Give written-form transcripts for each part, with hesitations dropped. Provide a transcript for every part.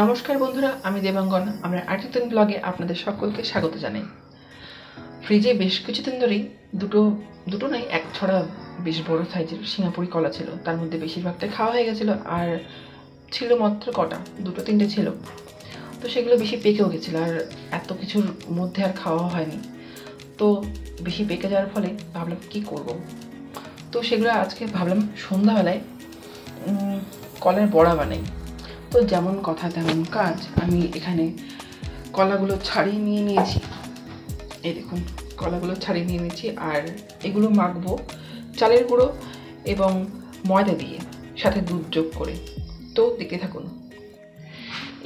নমস্কার বন্ধুরা, আমি দেবাঙ্গন। আমরা আর্টিতন ব্লগে আপনাদের সকলকে স্বাগত জানাই। ফ্রিজে বেশ কিছুদিন ধরেই দুটো নয়, এক ছড়া বেশ বড় সাইজের সিঙ্গাপুরি কলা ছিল। তার মধ্যে বেশিরভাগটা খাওয়া হয়ে গেছিলো, আর ছিল মাত্র কটা, দুটো তিনটে ছিল। তো সেগুলো বেশি পেকেও গেছিলো, আর এত কিছুর মধ্যে আর খাওয়া হয়নি। তো বেশি পেকে যাওয়ার ফলে ভাবলাম কি করব। তো সেগুলো আজকে ভাবলাম সন্ধ্যাবেলায় কলার বড়া বানাই। তো যেমন কথা তেমন কাজ, আমি এখানে কলাগুলো ছাড়িয়ে নিয়ে নিয়েছি। এই দেখুন, কলাগুলো ছাড়িয়ে নিয়ে নিয়েছি, আর এগুলো মাখবো চালের গুঁড়ো এবং ময়দা দিয়ে, সাথে দুধ যোগ করে। তো দেখতে থাকুন।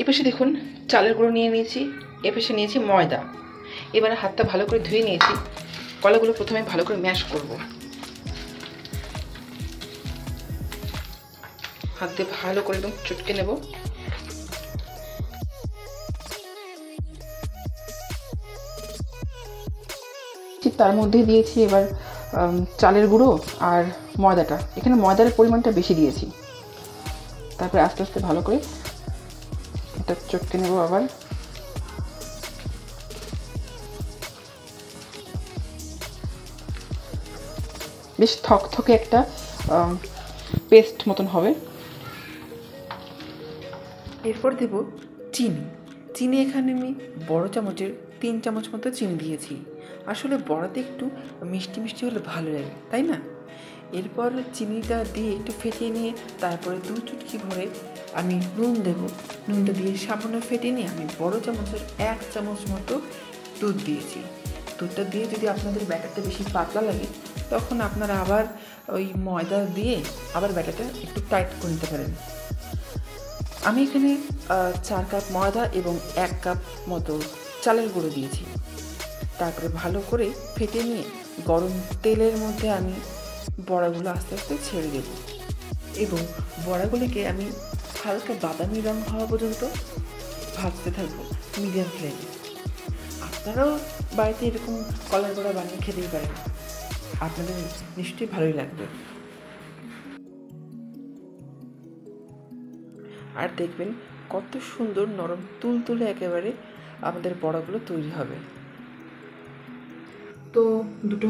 এপাশে দেখুন চালের গুঁড়ো নিয়ে নিয়েছি, এপাশে নিয়েছি ময়দা। এবারে হাতটা ভালো করে ধুয়ে নিয়েছি। কলাগুলো প্রথমে ভালো করে ম্যাশ করব। হাত দিয়ে ভালো করে একদম চটকে নেব। তার মধ্যে দিয়েছি এবার চালের গুঁড়ো আর ময়দাটা। এখানে ময়দার পরিমাণটা বেশি দিয়েছি। তারপরে আস্তে আস্তে ভালো করে এটা চটকে নেব। আবার বেশ থকথকে একটা পেস্ট মতন হবে। এরপর দেব চিনি। চিনি এখানে আমি বড় চামচের 3 চামচ মতো চিনি দিয়েছি। আসলে বড়াতে একটু মিষ্টি মিষ্টি হলে ভালো লাগে, তাই না? এরপর চিনিটা দিয়ে একটু ফেটিয়ে নিয়ে তারপরে 2 চুটকি ভরে আমি নুন দেব। নুনটা দিয়ে সামান্য ফেটিয়ে নিয়ে আমি বড় চামচের 1 চামচ মতো দুধ দিয়েছি। দুধটা দিয়ে যদি আপনাদের ব্যাটারটা বেশি পাতলা লাগে, তখন আপনারা আবার ওই ময়দা দিয়ে আবার ব্যাটারটা একটু টাইট করে নিতে পারেন। আমি এখানে 4 কাপ ময়দা এবং 1 কাপ মতো চালের গুঁড়ো দিয়েছি। তারপরে ভালো করে ফেটে নিয়ে গরম তেলের মধ্যে আমি বড়াগুলো আস্তে আস্তে ছেড়ে দেব, এবং বড়াগুলিকে আমি হালকা বাদামি রং হওয়া পর্যন্ত ভাজতে থাকবো মিডিয়াম ফ্লেমে। আপনারাও বাড়িতে এরকম কলার বড়া বানিয়ে খেতেই পারেন, আপনাদের নিশ্চয়ই ভালোই লাগবে। আর দেখবেন কত সুন্দর নরম তুলতুলে একেবারে আমাদের বড়াগুলো তৈরি হবে। তো দুটো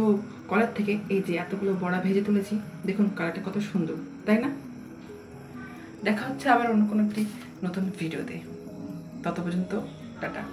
কলার থেকে এই যে এতগুলো বড়া ভেজে তুলেছি, দেখুন কালারটা কত সুন্দর, তাই না? দেখা হচ্ছে আবার অন্য কোনো একটি নতুন ভিডিওতে। তত পর্যন্ত টাটা।